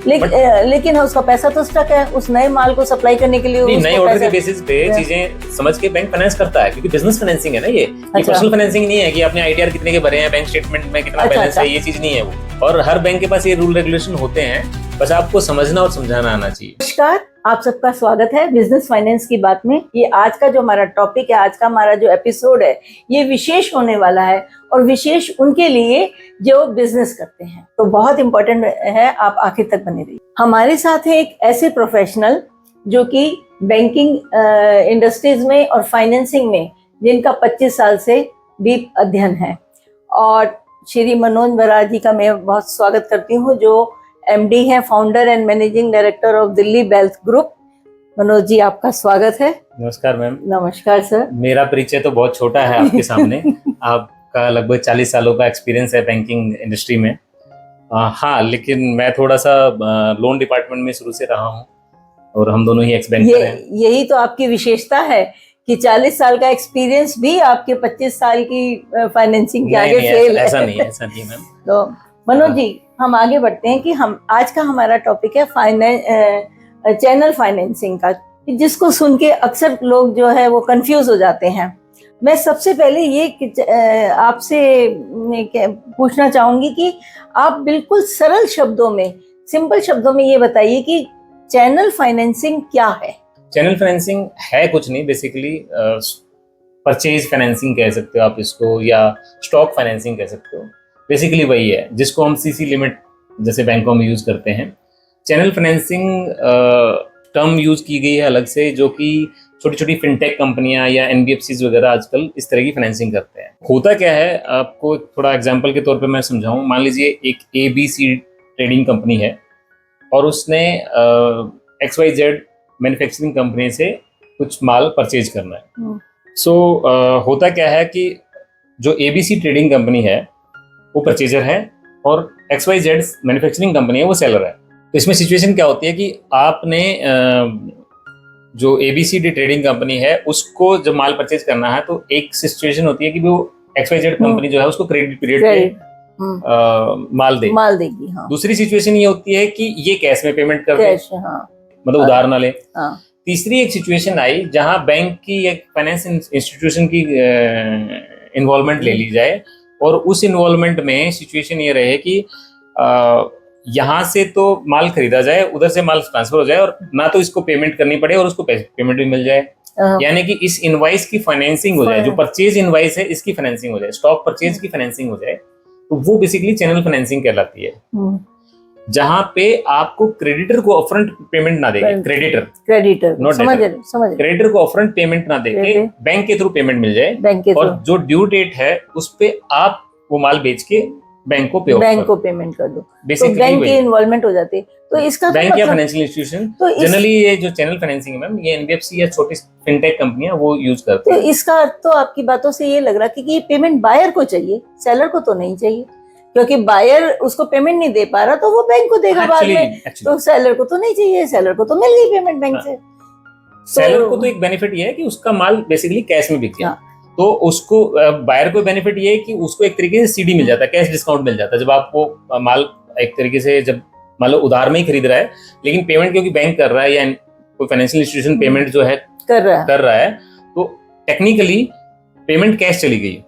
लेकिन उसका पैसा तो स्टक है उस नए माल को सप्लाई करने के लिए। नहीं, नए ऑर्डर के बेसिस पे चीजें समझ के बैंक फाइनेंस करता है, क्योंकि बिजनेस फाइनेंसिंग है ना ये पर्सनल फाइनेंसिंग नहीं है कि आपने आईटीआर कितने के भरे हैं, बैंक स्टेटमेंट में कितना बैलेंस है, ये चीज नहीं है वो। और हर बैंक के पास ये रूल रेगुलेशन होते हैं, बस आपको समझना और समझाना आना चाहिए। नमस्कार, आप सबका स्वागत है बिजनेस फाइनेंस की बात में। ये आज का जो हमारा टॉपिक है, आज का हमारा जो एपिसोड है, ये विशेष होने वाला है और विशेष उनके लिए जो बिजनेस करते हैं, तो बहुत इंपॉर्टेंट है, आप आखिर तक बने रहिए। हमारे साथ है एक ऐसे प्रोफेशनल जो कि बैंकिंग इंडस्ट्रीज में और फाइनेंसिंग में जिनका 25 साल से डीप अध्ययन है, और श्री मनोज बराड़ जी का मैं बहुत स्वागत करती हूँ, जो एमडी हैं, founder and managing director of Delhi wealth group. Manoj ji, आपका स्वागत है। नमस्कार मैम। नमस्कार सर। मेरा परिचय तो बहुत छोटा है आपके सामने। आपका लगभग 40 सालों का एक्सपीरियंस है बैंकिंग इंडस्ट्री में। हाँ, लेकिन मैं थोड़ा सा लोन डिपार्टमेंट में शुरू से रहा हूँ और हम दोनों ही एक्स बैंकर हैं। यही तो आपकी विशेषता है कि 40 साल का एक्सपीरियंस भी आपके 25 साल की फाइनेंसिंग के आगे फेल है। ऐसा नहीं मैम। तो मनोज जी, हम आगे बढ़ते हैं कि हम आज का हमारा टॉपिक है चैनल फाइनेंसिंग का, जिसको सुन के अक्सर लोग जो है वो कंफ्यूज हो जाते हैं। मैं सबसे पहले ये आपसे पूछना चाहूंगी कि आप बिल्कुल सरल शब्दों में, सिंपल शब्दों में ये बताइए कि चैनल फाइनेंसिंग क्या है। चैनल फाइनेंसिंग है कुछ नहीं, बेसिकली परचेज फाइनेंसिंग कह सकते हो आप इसको, या स्टॉक फाइनेंसिंग कह सकते हो। बेसिकली वही है जिसको हम सीसी लिमिट जैसे बैंकों में यूज करते हैं। चैनल फाइनेंसिंग टर्म यूज की गई है अलग से, जो कि छोटी छोटी फिनटेक कंपनियां या एनबीएफसीज वगैरह आजकल इस तरह की फाइनेंसिंग करते हैं। होता क्या है, आपको थोड़ा एग्जांपल के तौर पे मैं समझाऊं। मान लीजिए एक एबीसी ट्रेडिंग कंपनी है और उसने XYZ मैन्युफैक्चरिंग कंपनी से कुछ माल परचेज करना है। सो होता क्या है कि जो एबीसी ट्रेडिंग कंपनी है वो परचेजर है और XYZ मैन्युफैक्चरिंग कंपनी है वो सेलर है। तो इसमें सिचुएशन क्या होती है कि आपने जो ABCD ट्रेडिंग कंपनी है उसको जब माल परचेज करना है, तो एक सिचुएशन होती है कि वो XYZ कंपनी जो है उसको क्रेडिट पीरियड पे माल देगी। हाँ। दूसरी सिचुएशन ये होती है कि ये कैश में पेमेंट कर दे, मतलब उधार ना ले। तीसरी एक सिचुएशन आई जहां बैंक की एक फाइनेंस इंस्टीट्यूशन की इन्वॉल्वमेंट ले ली जाए, और उस इन्वॉल्वमेंट में सिचुएशन ये रहे कि यहाँ से तो माल खरीदा जाए, उधर से माल ट्रांसफर हो जाए, और ना तो इसको पेमेंट करनी पड़े और उसको पेमेंट भी मिल जाए। यानी कि इस इनवाइस की फाइनेंसिंग हो जाए, जो परचेज इनवाइस है इसकी फाइनेंसिंग हो जाए, स्टॉक परचेज की फाइनेंसिंग हो जाए, तो वो बेसिकली चैनल फाइनेंसिंग कहलाती है। जहां पे आपको क्रेडिटर को अपफ्रंट पेमेंट ना देके, क्रेडिटर नॉट समझ क्रेडिटर को अपफ्रंट पेमेंट ना देके बैंक के थ्रू पेमेंट मिल जाए, और जो ड्यू डेट है उस पे आप वो माल बेच के बैंक को पेमेंट कर दो। तो बैंक की इन्वॉल्वमेंट हो जाती है। तो इसका बैंक या फाइनेंशियल इंस्टीट्यूशन जनरली ये जो चैनल फाइनेंसिंग है मैम, ये एनबीएफसी या छोटी फिनटेक कंपनियां वो यूज करती है। तो इसका अर्थ तो आपकी बातों से ये लग रहा है कि ये पेमेंट बायर को चाहिए, सेलर को तो नहीं चाहिए, क्योंकि बायर उसको पेमेंट नहीं दे पा रहा तो वो बैंक को देगा बाद में। तो सेलर को तो नहीं चाहिए, सेलर को तो मिल गई पेमेंट बैंक से। सेलर को तो एक बेनिफिट ये है कि उसका माल बेसिकली कैश में बिक गया। तो उसको बायर को बेनिफिट ये है कि उसको एक तरीके से सीडी मिल जाता है, कैश डिस्काउंट मिल जाता है। जब आपको माल एक तरीके से, जब मान लो उधार में ही खरीद रहा है, लेकिन पेमेंट क्योंकि बैंक कर रहा है या कोई फाइनेंशियल इंस्टीट्यूशन पेमेंट जो है कर रहा है, तो टेक्निकली पेमेंट कैश चली गई।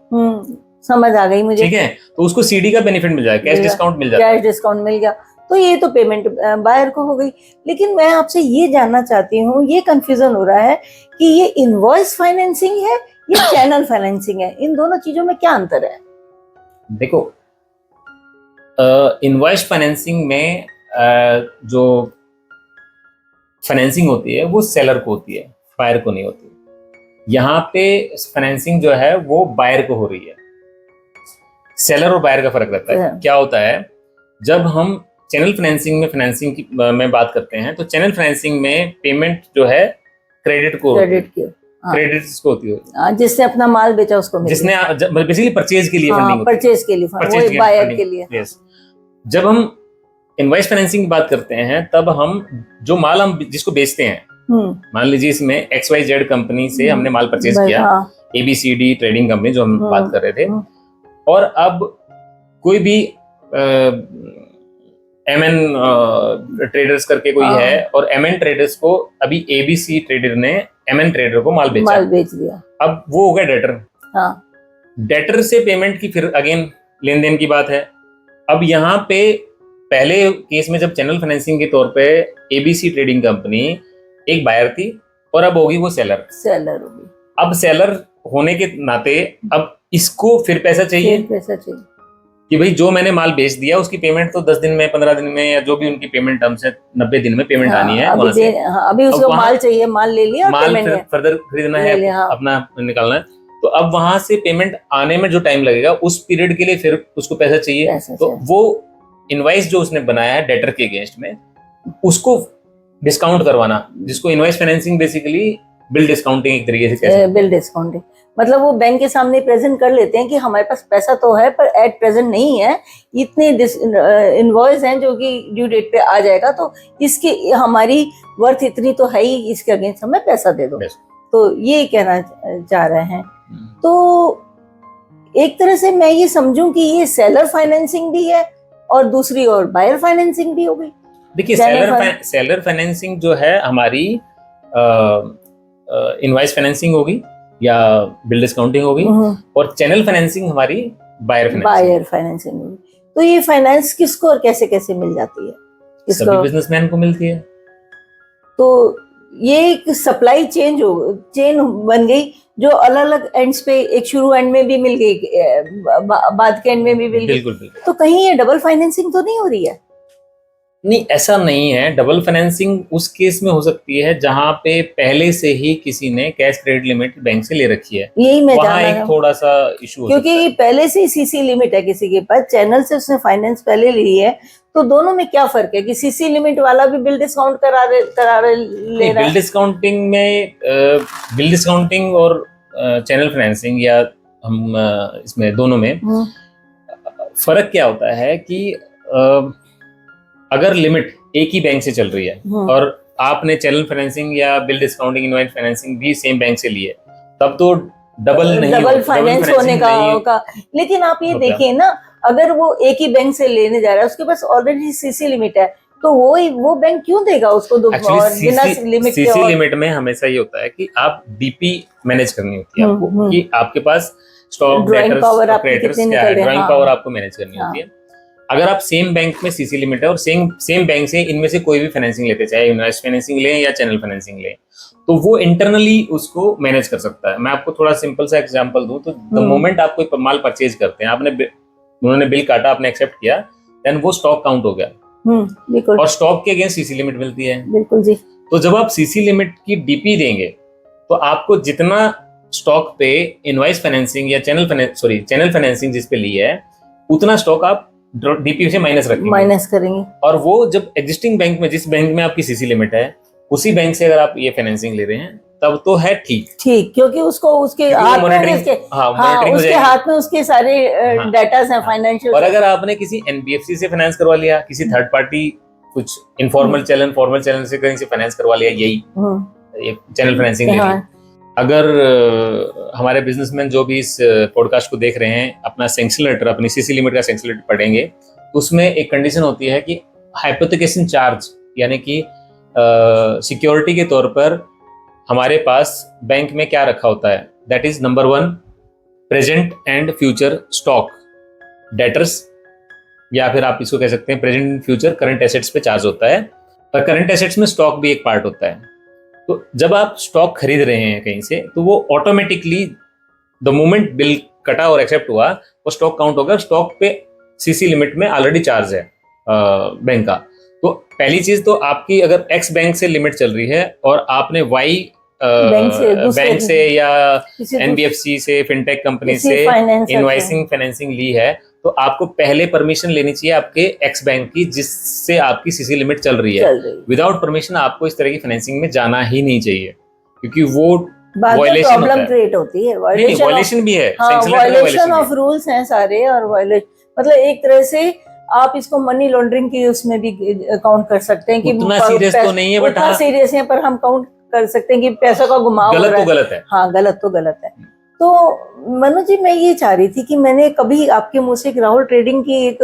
समझ आ गई मुझे। ठीक है, तो उसको सीडी का बेनिफिट मिल जाएगा, कैश डिस्काउंट मिल जाता है। कैश डिस्काउंट मिल गया तो ये तो पेमेंट बायर को हो गई। लेकिन मैं आपसे ये जानना चाहती हूँ, ये कंफ्यूजन हो रहा है कि ये इनवॉइस फाइनेंसिंग है या चैनल फाइनेंसिंग है, इन दोनों चीजों में क्या अंतर है? देखो, इनवॉइस फाइनेंसिंग में जो फाइनेंसिंग होती है वो सेलर को होती है, बायर को नहीं होती। यहाँ पे फाइनेंसिंग जो है वो बायर को हो रही है। सेलर और बायर का फर्क रहता है। क्या होता है, जब हम चैनल फाइनेंसिंग में बात करते हैं, तो चैनल फाइनेंसिंग में पेमेंट जो है क्रेडिट को होती है, जिसने अपना माल बेचा उसको मिले, जिसने बेसिकली परचेज के लिए फंडिंग, परचेज के लिए, बायर के लिए। जब हम इनवॉइस फाइनेंसिंग की बात करते हैं, तब हम जो माल हम जिसको बेचते हैं, मान लीजिए इसमें XYZ कंपनी से हमने माल परचेज किया, ABCD ट्रेडिंग कंपनी जो हम बात कर रहे थे, और अब कोई भी MN ट्रेडर्स करके कोई हाँ। है, और MN ट्रेडर्स को अभी ABC ट्रेडर ने MN ट्रेडर को माल बेचा। माल बेच दिया। अब वो हो गया डेटर। हाँ। डेटर से पेमेंट की फिर अगेन लेन देन की बात है। अब यहाँ पे पहले केस में जब चैनल फाइनेंसिंग के तौर पे ABC ट्रेडिंग कंपनी एक बायर थी, और अब होगी वो सेलर। सेलर होगी। अब सेलर होने के नाते अब इसको फिर पैसा चाहिए, फिर पैसा चाहिए कि भाई जो मैंने माल बेच दिया उसकी पेमेंट तो 10 दिन में, 15 दिन में, या जो भी उनकी पेमेंट टर्म्स है 90 दिन में पेमेंट आनी है वहां से। अभी उसको अब माल चाहिए, माल ले लिया, माल पेमेंट है, फर्दर खरीदना ले है, लिया, हाँ। अपना निकालना है। तो अब वहां से पेमेंट आने में जो टाइम लगेगा उस पीरियड के लिए फिर उसको पैसा चाहिए। तो वो इनवाइस जो उसने बनाया है डेटर के अगेंस्ट में, उसको डिस्काउंट करवाना, जिसको invoice financing basically bill discounting एक तरीके से कह सकते हैं। बिल डिस्काउंटिंग मतलब वो बैंक के सामने प्रेजेंट कर लेते हैं कि हमारे पास पैसा तो है पर एट प्रेजेंट नहीं है, इतने इनवॉइस हैं जो कि ड्यू डेट पे आ जाएगा, तो इसकी हमारी वर्थ इतनी तो है ही, इसके अगेंस्ट हमें पैसा दे दो। तो ये कहना चाह रहे हैं। तो एक तरह से मैं ये समझूं कि ये सेलर फाइनेंसिंग भी है और दूसरी और बायर फाइनेंसिंग भी हो गई। देखिए सेलर फाइनेंसिंग जो है हमारी इनवाइस फाइनेंसिंग होगी या बिल डिस्काउंटिंग होगी, और चैनल फाइनेंसिंग हमारी बायर फाइनेंसिंग होगी। तो ये फाइनेंस किसको और कैसे कैसे मिल जाती है? सभी बिजनेसमैन को मिलती है। तो ये एक सप्लाई चेन बन गई जो अलग अलग एंड्स पे, एक शुरू एंड में भी मिल गई, बाद के एंड में भी मिल गई। बिल्कुल। तो कहीं ये डबल फाइनेंसिंग तो नहीं हो रही है? नहीं, ऐसा नहीं है। डबल फाइनेंसिंग उस केस में हो सकती है जहां पे पहले से ही किसी ने कैश क्रेडिट लिमिट बैंक से ले रखी है। यही मैं वहां एक थोड़ा सा इशू, क्योंकि पहले से ही सीसी लिमिट है किसी के पास, चैनल से उसने फाइनेंस पहले ली है, तो दोनों में क्या फर्क है कि सीसी लिमिट वाला भी बिल डिस्काउंट करा ले रहा है? बिल डिस्काउंटिंग में बिल डिस्काउंटिंग और चैनल फाइनेंसिंग, या हम इसमें दोनों में फर्क क्या होता है कि अगर लिमिट एक ही बैंक से चल रही है और आपने चैनल फाइनेंसिंग या बिल डिस्काउंटिंग इनवाइस फाइनेंसिंग भी सेम बैंक से ली है, तब तो डबल फाइनेंस होने का होगा। लेकिन आप ये देखिए ना, अगर वो एक ही बैंक से लेने जा रहा है, उसके पास ऑलरेडी सीसी लिमिट है, तो वो बैंक क्यों देगा उसको बिना लिमिट के? सीसी लिमिट में हमेशा ये होता है कि आप डीपी मैनेज करनी होती है आपको, कि आपके पास स्टॉक ड्राइंग पावर आपको मैनेज करनी होती है। अगर आप सेम बैंक में सीसी लिमिट है और सेम बैंक से इनमें से कोई भी फाइनेंसिंग लेते, चाहे इनवेस्ट फाइनेंसिंग लें या चैनल फाइनेंसिंग लें, तो वो इंटरनली उसको मैनेज कर सकता है। मैं आपको थोड़ा सिंपल सा एग्जांपल दूं तो द मोमेंट आप कोई माल परचेज करते हैं, उन्होंने बिल काटा, आपने एक्सेप्ट किया, देन वो स्टॉक काउंट हो गया, और स्टॉक के अगेंस्ट सीसी लिमिट मिलती है। बिल्कुल जी। तो जब आप सीसी लिमिट की डीपी देंगे तो आपको जितना स्टॉक पे इनवाइस फाइनेंसिंग या चैनल फाइनेंसिंग जिस पे ली है, उतना स्टॉक आप डीपी से माइनस करेंगे। और वो जब एग्जिस्टिंग बैंक में, जिस बैंक में आपकी सीसी लिमिट है, उसी बैंक से अगर आप ये फाइनेंसिंग ले रहे हैं, तब तो है ठीक, क्योंकि उसको उसके हाथ में उसके सारे डाटास हैं फाइनेंशियल। और अगर आपने किसी एनबीएफसी से फाइनेंस करवा लिया, किसी थर्ड पार्टी कुछ इनफॉर्मल चैनल, फॉर्मल चैनल से कहीं से फाइनेंस करवा लिया, यही चैनल फाइनेंसिंग ले ली। अगर हमारे बिजनेसमैन जो भी इस पॉडकास्ट को देख रहे हैं, अपना सैंक्शन लेटर, अपनी सीसी लिमिट का सैंक्शन लेटर पढ़ेंगे, तो उसमें एक कंडीशन होती है कि हाइपोथेकेशन चार्ज, यानी कि सिक्योरिटी के तौर पर हमारे पास बैंक में क्या रखा होता है, that is number 1 present and future stock debtors, या फिर आप इसको कह सकते हैं present and future current assets पे चार्ज होता है। और करंट एसेट्स में स्टॉक भी एक पार्ट होता है। तो जब आप स्टॉक खरीद रहे हैं कहीं से, तो वो ऑटोमेटिकली द मोमेंट बिल कटा और एक्सेप्ट हुआ, वो स्टॉक काउंट होगा। स्टॉक पे सीसी लिमिट में ऑलरेडी चार्ज है बैंक का। तो पहली चीज तो आपकी अगर एक्स बैंक से लिमिट चल रही है और आपने वाई बैंक से या एनबीएफसी से, फिनटेक कंपनी से इनवाइसिंग फाइनेंसिंग ली है, तो आपको पहले परमिशन लेनी चाहिए आपके एक्स बैंक की, जिससे आपकी सीसी लिमिट चल रही है। विदाउट परमिशन आपको इस तरह की फाइनेंसिंग में जाना ही नहीं चाहिए, क्योंकि वो प्रॉब्लम क्रिएट होती है। वायलेशन भी है, वायलेशन ऑफ रूल्स हैं सारे, और मतलब एक तरह से आप इसको मनी लॉन्ड्रिंग की उसमें भी काउंट कर सकते हैं कि उतना सीरियस तो नहीं है, बट उतना सीरियस है, पर हम काउंट कर सकते हैं कि पैसों का घुमाव गलत तो गलत है। हाँ, गलत तो गलत है। तो मनोज जी, मैं ये चाह रही थी कि मैंने कभी आपके मुंह से एक राहुल ट्रेडिंग की एक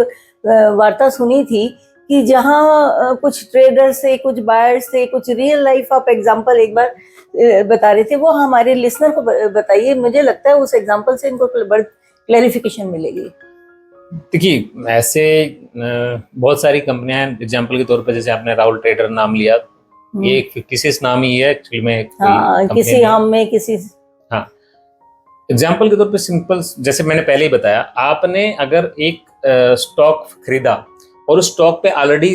वार्ता सुनी थी कि जहाँ कुछ ट्रेडर से, कुछ बायर से, कुछ रियल लाइफ आप एग्जांपल एक बार बता रहे थे, वो हमारे लिसनर को बताइए। मुझे लगता है उस एग्जांपल से इनको बड़ी क्लैरिफिकेशन मिलेगी। देखिए ऐसे बहुत सारी कंपनियां हैं, एग्जांपल के तौर पर जैसे आपने राहुल ट्रेडर नाम लिया, ये एक फिक्टिशियस नाम ही है एक्चुअली में। हाँ, किसी हम में किसी। हाँ, एग्जांपल के तौर पे सिंपल, जैसे मैंने पहले ही बताया, आपने अगर एक स्टॉक खरीदा और उस स्टॉक पे ऑलरेडी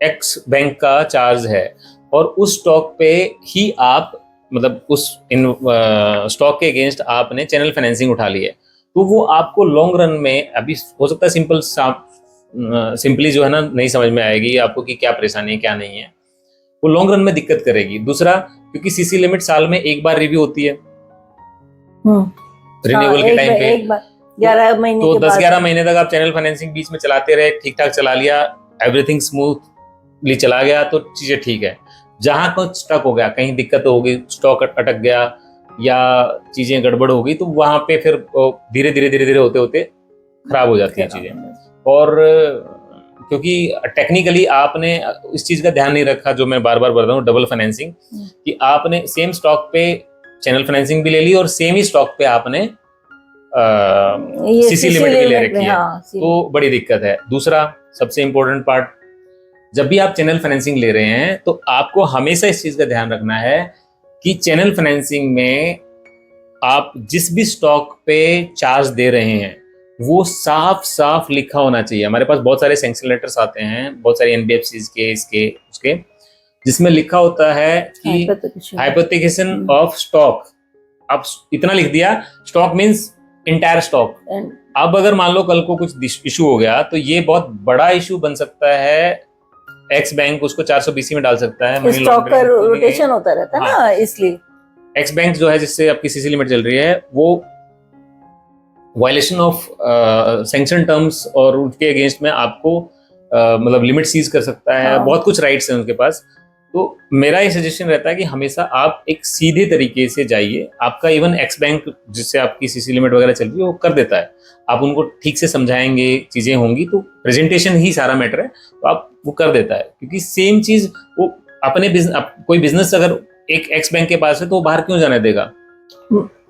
एक्स बैंक का चार्ज है और उस स्टॉक पे ही आप मतलब उस स्टॉक के अगेंस्ट आपने चैनल फाइनेंसिंग उठा ली है, तो वो आपको लॉन्ग रन में, अभी हो सकता है सिंपली जो है ना नहीं समझ में आएगी आपको कि क्या परेशानी है क्या नहीं है, वो लॉन्ग रन में दिक्कत करेगी। दूसरा, क्योंकि सीसी लिमिट साल में एक बार रिव्यू होती है रिन्यूअल के टाइम पे, 11 महीने तो के 10-11 महीने तक आप चैनल फाइनेंसिंग बीच में चलाते रहे, ठीक ठाक चला लिया, एवरीथिंग स्मूथली चला गया तो चीजें ठीक है। जहां कुछ स्टक हो गया, कहीं दिक्कत हो गई, स्टॉक अटक गया या चीजें गड़बड़ हो गई, तो वहां पे फिर धीरे धीरे होते होते खराब हो जाती हैं चीजें। और क्योंकि टेक्निकली आपने इस चीज का ध्यान नहीं रखा, जो मैं बार बार बता रहा हूँ, डबल फाइनेंसिंग, कि आपने सेम स्टॉक पे चैनल फाइनेंसिंग भी ले ली और सेम ही स्टॉक पे आपने सीसी लिमिट भी ले रखी है, तो बड़ी दिक्कत है। दूसरा सबसे इंपॉर्टेंट पार्ट, जब भी आप चैनल फाइनेंसिंग ले रहे हैं तो आपको हमेशा इस चीज का ध्यान रखना है कि चैनल फाइनेंसिंग में आप जिस भी स्टॉक पे चार्ज दे रहे हैं वो साफ साफ लिखा होना चाहिए। हमारे पास बहुत सारे सैंक्शन लेटर्स आते हैं, बहुत सारे एनबीएफसीज के, इसके उसके, जिसमें लिखा होता है कि हाइपोथेकेशन ऑफ स्टॉक। अब इतना लिख दिया, स्टॉक मींस इंटायर स्टॉक। अब अगर मान लो कल को कुछ इशू हो गया तो ये बहुत बड़ा इशू बन सकता है, एक्स बैंक उसको 420 में डाल सकता है, मनी स्टॉक का रोटेशन होता रहता है ना, इसलिए एक्स बैंक जो है जिससे आपकी सीसी लिमिट चल रही है वो वायलेशन ऑफ सैंक्शन टर्म्स और उनके अगेंस्ट में आपको मतलब लिमिट सीज कर सकता है, बहुत कुछ राइट्स हैं उनके पास। तो मेरा ये सजेशन रहता है कि हमेशा आप एक सीधे तरीके से जाइए। आपका इवन एक्स बैंक जिससे आपकी सीसी लिमिट वगैरह चल रही है वो कर देता है, आप उनको ठीक से समझाएंगे, चीजें होंगी तो प्रेजेंटेशन ही सारा मैटर है, तो आप वो कर देता है। क्योंकि सेम चीज वो अपने कोई बिजनेस अगर एक एक्स बैंक के पास है तो वो बाहर क्यों जाने देगा।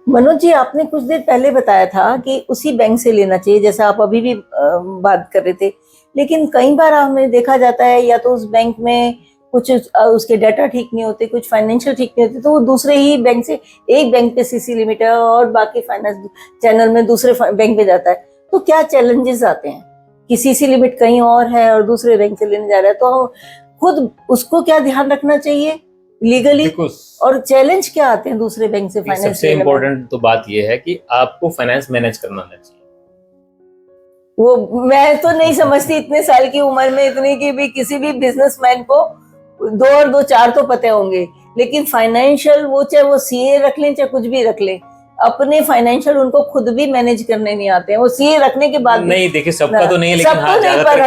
मनोज जी, आपने कुछ देर पहले बताया था कि उसी बैंक से लेना चाहिए, जैसा आप अभी भी बात कर रहे थे, लेकिन कई बार हमें देखा जाता है या तो उस बैंक में कुछ उसके डाटा ठीक नहीं होते, कुछ फाइनेंशियल ठीक नहीं होते, तो वो दूसरे ही बैंक से, एक बैंक पे सीसी लिमिट है और बाकी फाइनेंस चैनल में दूसरे बैंक पे जाता है, तो क्या चैलेंजेस आते हैं कि सीसी लिमिट कहीं और है और दूसरे बैंक से लेने जा रहा है, तो खुद उसको क्या ध्यान रखना चाहिए लीगली, और चैलेंज क्या आते हैं दूसरे बैंक से फाइनेंस? सबसे इम्पोर्टेंट तो बात यह है कि आपको फाइनेंस मैनेज करना आना चाहिए। वो मैं तो नहीं समझती इतने साल की उम्र में इतनी कि भी किसी भी बिजनेसमैन को 2 और 2 4 तो पते होंगे, लेकिन फाइनेंशियल वो चाहे वो सीए रख लें चाहे कुछ भी रख लें, अपने फाइनेंशियल उनको खुद भी मैनेज करने नहीं आते हैं। वो सीए रखने के बाद नहीं, देखिए सबका तो नहीं है, लेकिन हाँ,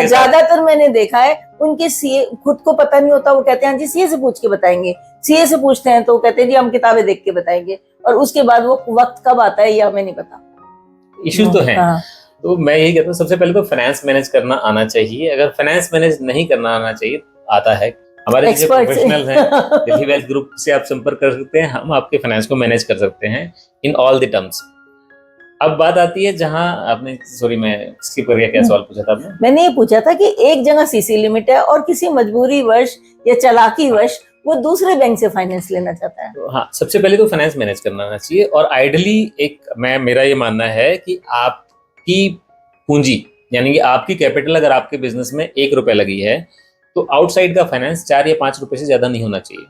ज्यादातर मैंने देखा है उनके सीए खुद को पता नहीं होता, वो कहते हैं जी सीए से पूछ के बताएंगे, सीए से पूछते हैं तो कहते हैं जी हम किताबें देख के बताएंगे, और उसके बाद वो वक्त कब आता है ये हमें नहीं पता। इश्यूज तो हैं। तो मैं यही कहता हूँ सबसे पहले तो फाइनेंस मैनेज करना आना चाहिए। अगर फाइनेंस मैनेज नहीं करना आना चाहिए, आता है, हमारे जो प्रोफेशनल हैं दिल्ली वेल्थ ग्रुप से आप संपर्क कर सकते हैं, हम आपके फाइनेंस को मैनेज कर सकते हैं इन ऑल द टर्म्स। अब बात आती है जहां आपने, सॉरी मैं स्किप कर गया, क्या सवाल पूछा था आपने? मैंने ये पूछा था कि एक जगह सीसी लिमिट है और किसी मजबूरी वश या चालाकी वश वो दूसरे बैंक से फाइनेंस लेना चाहता है, तो हाँ, सबसे पहले तो फाइनेंस मैनेज करना आना चाहिए। और आइडियली मेरा ये मानना है कि आपकी पूंजी यानी कि आपकी कैपिटल अगर आपके बिजनेस में 1 रुपए लगी है तो आउटसाइड का फाइनेंस 4 या 5 रुपए से ज्यादा नहीं होना चाहिए।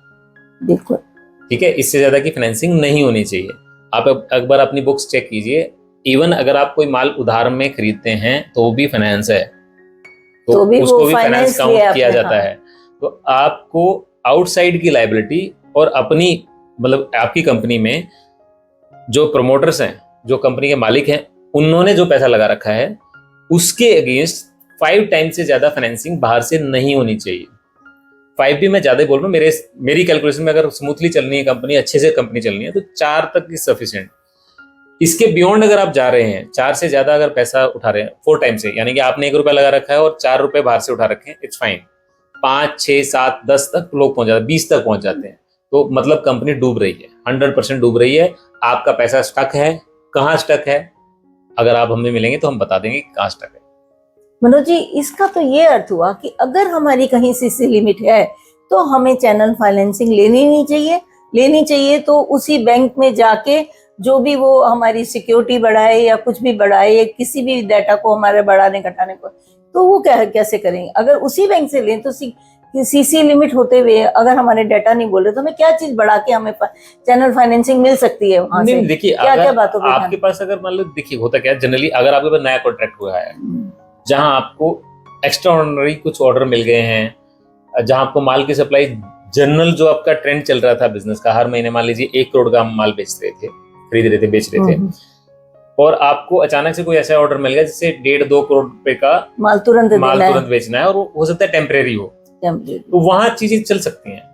बिल्कुल ठीक है, इससे ज्यादा की फाइनेंसिंग नहीं होनी चाहिए। आप एक बार अपनी बुक्स चेक कीजिए, इवन अगर आप कोई माल उधार में खरीदते हैं तो भी फाइनेंस है, तो भी उसको भी फाइनेंस काउंट किया जाता है। तो आपको आउटसाइड की लायबिलिटी और अपनी मतलब आपकी कंपनी में जो प्रमोटर्स हैं, जो कंपनी के मालिक हैं, उन्होंने जो पैसा लगा रखा है उसके अगेंस्ट 5 टाइम्स से ज्यादा फाइनेंसिंग बाहर से नहीं होनी चाहिए। 5 भी मैं ज्यादा बोल रहा हूँ, मेरी कैलकुलेशन में अगर स्मूथली चलनी है कंपनी, अच्छे से कंपनी चलनी है तो 4 तक इज सफिशिएंट। इसके बियॉन्ड अगर आप जा रहे हैं, 4 से ज्यादा अगर पैसा उठा रहे हैं 4 टाइम से, यानी कि आपने 1 रुपया लगा रखा है और 4 रुपए बाहर से उठा रखे हैं, इट्स फाइन। 5, 6, 7, 10 तक लोग पहुंच जाते हैं, 20 तक पहुंच जाते हैं, तो मतलब कंपनी डूब रही है, 100% डूब रही है। आपका पैसा स्टक है। कहाँ स्टक है? अगर आप हमें मिलेंगे तो हम बता देंगे कहाँ स्टक है। मनोज जी, इसका तो ये अर्थ हुआ कि अगर हमारी कहीं सीसी लिमिट है तो हमें चैनल फाइनेंसिंग लेनी नहीं चाहिए। लेनी चाहिए तो उसी बैंक में जाके जो भी वो हमारी सिक्योरिटी बढ़ाए या कुछ भी बढ़ाए या किसी भी डाटा को हमारे बढ़ाने घटाने को, तो वो कैसे करेंगे? अगर उसी बैंक से लें तो सीसी लिमिट होते हुए अगर हमारे डाटा नहीं बोल रहे तो हमें क्या चीज बढ़ा के हमें चैनल फाइनेंसिंग मिल सकती है वहां से? देखिए, क्या बातों पे आपके पास अगर मान लो, देखिए होता क्या है जनरली, अगर आपके पास नया कॉन्ट्रैक्ट हुआ है जहां आपको एक्स्ट्रा ऑर्डिनरी कुछ ऑर्डर मिल गए हैं, जहां आपको माल की सप्लाई, जनरल जो आपका ट्रेंड चल रहा था बिजनेस का, हर महीने मान लीजिए 1 करोड़ का माल बेच रहे थे, खरीद रहे थे, बेच रहे थे, और आपको अचानक से कोई ऐसा ऑर्डर मिल गया जिससे 1.5-2 करोड़ रुपए का माल तुरंत बेचना है, और हो सकता है टेम्परेरी हो, तो वहां चीजें चल सकती हैं।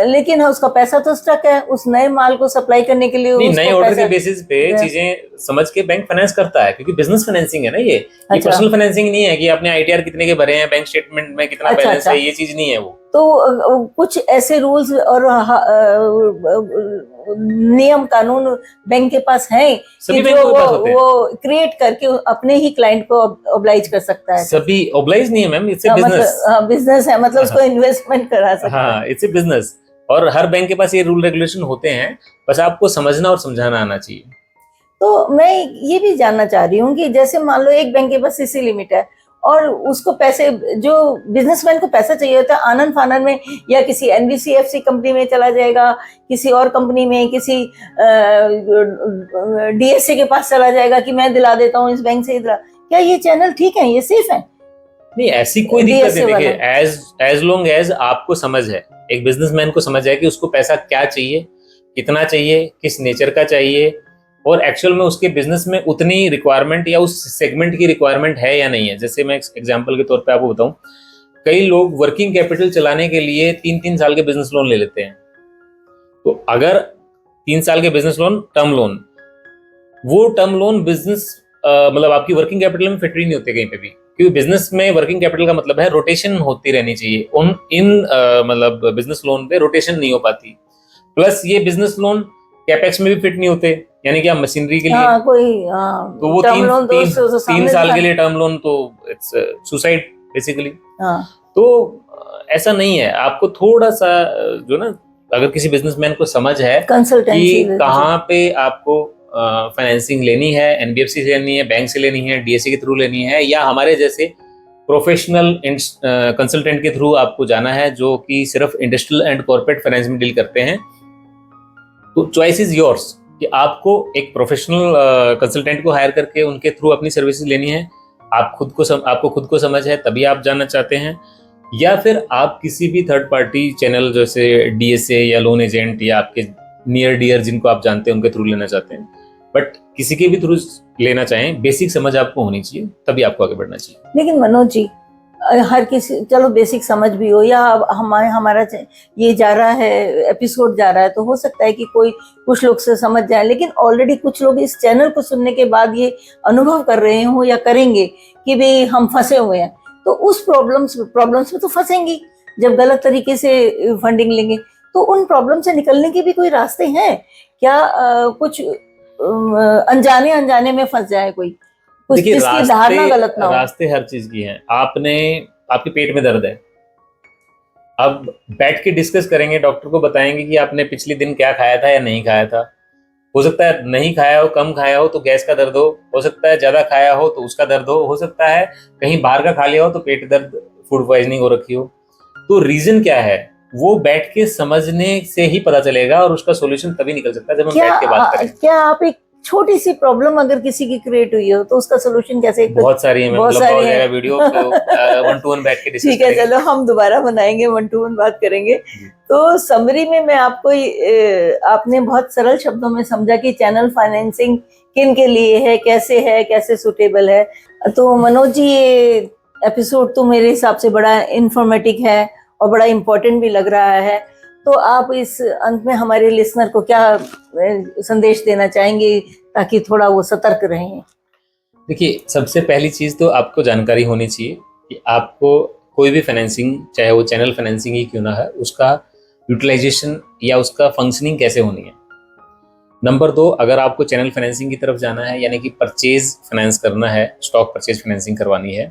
लेकिन उसका पैसा तो स्टक है उस नए माल को सप्लाई करने के लिए। नए ऑर्डर के बेसिस पे चीजें समझ के बैंक फाइनेंस करता है, क्योंकि बिजनेस फाइनेंसिंग है ना ये। पर्सनल फाइनेंसिंग नहीं है कि आपने आईटीआर कितने के भरे हैं, बैंक स्टेटमेंट में कितना बैलेंस है, ये चीज नहीं है वो। तो कुछ ऐसे रूल्स और नियम कानून बैंक के पास हैं कि जो वो क्रिएट करके अपने ही क्लाइंट को ऑब्लाइज कर सकता है। सभी ऑब्लाइज नहीं है ma'am, it's a business. Business है, मतलब उसको इन्वेस्टमेंट करा सकता है। हाँ, इट्स ए बिजनेस, और हर बैंक के पास ये रूल रेगुलेशन होते हैं, बस आपको समझना और समझाना आना चाहिए। तो मैं ये भी जानना चाह रही हूँ कि जैसे मान लो एक बैंक के पास सीसी लिमिट है और उसको पैसे, जो बिजनेसमैन को पैसा चाहिए होता है आनन फानन में, या किसी एनबीसीएफसी कंपनी में चला जाएगा, किसी और कंपनी में, किसी डीएसए के पास चला जाएगा कि मैं दिला देता हूँ इस बैंक से दिला। क्या ये चैनल ठीक है, ये सेफ है? नहीं, ऐसी कोई दिक्कत नहीं। देखिए, एज लॉन्ग एज आपको समझ है, एक बिजनेसमैन को समझ है कि उसको पैसा क्या चाहिए, कितना चाहिए, किस नेचर का चाहिए, और एक्चुअल में उसके बिजनेस में उतनी रिक्वायरमेंट या उस सेगमेंट की रिक्वायरमेंट है या नहीं है। जैसे मैं एग्जांपल के तौर पे आपको बताऊं, कई लोग वर्किंग कैपिटल चलाने के लिए 3-3 साल के बिजनेस लोन ले लेते हैं। तो अगर 3 साल के बिजनेस लोन, टर्म लोन, वो टर्म लोन बिजनेस मतलब आपकी वर्किंग कैपिटल में फिट नहीं होते कहीं पे भी, क्योंकि बिजनेस में वर्किंग कैपिटल का मतलब है रोटेशन होती रहनी चाहिए। मतलब बिजनेस लोन पे रोटेशन नहीं हो पाती। प्लस ये बिजनेस लोन कैपेक्स में भी फिट नहीं होते, यानी कि आप मशीनरी के लिए तो वो 3 साल के लिए टर्म लोन, तो इट्स सुसाइड बेसिकली। तो ऐसा नहीं है। आपको थोड़ा सा जो ना, अगर किसी बिजनेसमैन को समझ है कि कहाँ पे आपको फाइनेंसिंग लेनी है, एनबीएफसी से लेनी है, बैंक से लेनी है, डीएससी के थ्रू लेनी है, या हमारे जैसे प्रोफेशनल कंसल्टेंट के थ्रू आपको जाना है जो कि सिर्फ इंडस्ट्रियल एंड कॉर्पोरेट फाइनेंस में डील करते हैं, तो चॉइस इज योर्स कि आपको एक प्रोफेशनल कंसल्टेंट को हायर करके उनके थ्रू अपनी सर्विसेज लेनी है। आपको खुद को समझ है तभी आप जानना चाहते हैं, या फिर आप किसी भी थर्ड पार्टी चैनल जैसे डीएसए या लोन एजेंट या आपके नियर डियर जिनको आप जानते हैं उनके थ्रू लेना चाहते हैं। बट किसी के भी थ्रू लेना चाहें, बेसिक समझ आपको होनी चाहिए, तभी आपको आगे बढ़ना चाहिए। लेकिन मनोज जी, हर किसी, चलो बेसिक समझ भी हो या हमारा ये जा रहा है, एपिसोड जा रहा है, तो हो सकता है कि कुछ लोग से समझ जाए, लेकिन ऑलरेडी कुछ लोग इस चैनल को सुनने के बाद ये अनुभव कर रहे हो या करेंगे कि भाई हम फंसे हुए हैं, तो उस प्रॉब्लम्स में तो फंसेंगी जब गलत तरीके से फंडिंग लेंगे। तो उन प्रॉब्लम से निकलने के भी कोई रास्ते हैं क्या? कुछ अनजाने में फंस जाए कोई, कुछ जिसकी धारणा गलत ना हो। रास्ते हर चीज की हैं। आपके पेट में दर्द है, अब बैठ के डिस्कस करेंगे, डॉक्टर को बताएंगे कि आपने पिछले दिन क्या खाया था या नहीं खाया था। हो सकता है नहीं खाया हो, कम खाया हो तो गैस का दर्द हो सकता है ज्यादा खाया हो तो उसका दर्द हो सकता है कहीं बाहर का खा लिया हो तो पेट दर्द, फूड पॉइजनिंग हो रखी हो। तो रीजन क्या है वो बैठ के समझने से ही पता चलेगा, और उसका सॉल्यूशन तभी निकल सकता है जब हम बैठ के बात करें। क्या आप एक छोटी सी प्रॉब्लम अगर किसी की क्रिएट हुई हो तो उसका सोल्यूशन कैसे? बहुत सारी है, वीडियो 1-to-1 बैठ के डिस्कस ठीक है, चलो हम दोबारा बनाएंगे, 1-to-1 बात करेंगे। तो समरी में मैं आपको, आपने बहुत सरल शब्दों में समझा कि चैनल फाइनेंसिंग किन के लिए है, कैसे सुटेबल है। तो मनोज जी, ये एपिसोड तो मेरे हिसाब से बड़ा इंफॉर्मेटिव है और बड़ा इम्पोर्टेंट भी लग रहा है। तो आप इस अंत में हमारे लिसनर को क्या संदेश देना चाहेंगे ताकि थोड़ा वो सतर्क रहें? देखिए, सबसे पहली चीज़ तो आपको जानकारी होनी चाहिए कि आपको कोई भी फाइनेंसिंग, चाहे वो चैनल फाइनेंसिंग ही क्यों ना है, उसका यूटिलाइजेशन या उसका फंक्शनिंग कैसे होनी है। नंबर 2, अगर आपको चैनल फाइनेंसिंग की तरफ जाना है, यानी कि परचेज फाइनेंस करना है, स्टॉक परचेज फाइनेंसिंग करवानी है,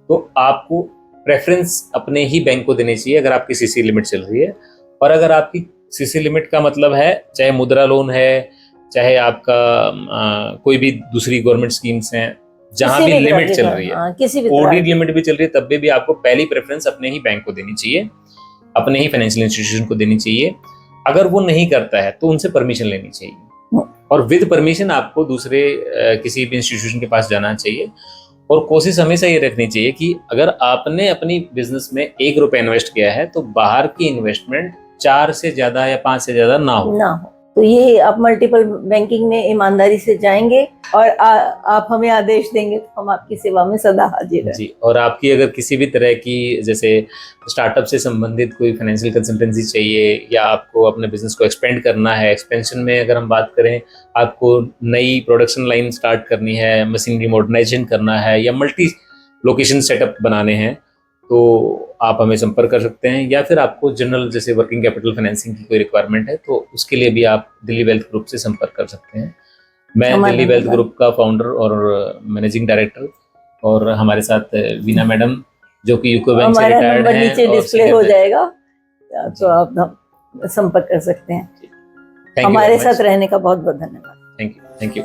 तो आपको प्रेफरेंस अपने ही बैंक को देनी चाहिए अगर आपकी सीसी लिमिट चल रही है। और अगर आपकी सीसी लिमिट का मतलब है चाहे मुद्रा लोन है, चाहे आपका कोई भी दूसरी गवर्नमेंट स्कीम्स हैं, जहां किसी भी भी तरह लिमिट की, चल रही है, हाँ, किसी भी तरह ओडी की। लिमिट भी चल रही है, तब भी आपको पहली प्रेफरेंस अपने ही बैंक को देनी चाहिए, अपने ही फाइनेंशियल इंस्टीट्यूशन को देनी चाहिए। अगर वो नहीं करता है तो उनसे परमिशन लेनी चाहिए, और विद परमिशन आपको दूसरे किसी भी इंस्टीट्यूशन के पास जाना चाहिए। और कोशिश हमेशा ये रखनी चाहिए कि अगर आपने अपनी बिजनेस में 1 रुपया इन्वेस्ट किया है तो बाहर की इन्वेस्टमेंट 4 से ज्यादा या 5 से ज्यादा ना हो। तो ये आप मल्टीपल बैंकिंग में ईमानदारी से जाएंगे और आप हमें आदेश देंगे तो हम आपकी सेवा में सदा हाजिर हैं। जी, और आपकी अगर किसी भी तरह की जैसे स्टार्टअप से संबंधित कोई फाइनेंशियल कंसल्टेंसी चाहिए, या आपको अपने बिजनेस को एक्सपेंड करना है, एक्सपेंशन में अगर हम बात करें, आपको नई प्रोडक्शन लाइन स्टार्ट करनी है, मशीनरी मॉडर्नाइजेशन करना है, या मल्टी लोकेशन सेटअप बनाने हैं, तो आप हमें संपर्क कर सकते हैं। या फिर आपको जनरल जैसे वर्किंग कैपिटल फाइनेंसिंग की कोई रिक्वायरमेंट है तो उसके लिए भी आप दिल्ली वेल्थ ग्रुप से संपर्क कर सकते हैं। मैं दिल्ली वेल्थ ग्रुप का फाउंडर और मैनेजिंग डायरेक्टर, और हमारे साथ वीना मैडम जो कि यूको बैंक से रिटायर्ड हैं, नीचे डिस्प्ले हो जाएगा तो आप संपर्क कर सकते हैं। हमारे साथ रहने का बहुत बहुत धन्यवाद। Thank you.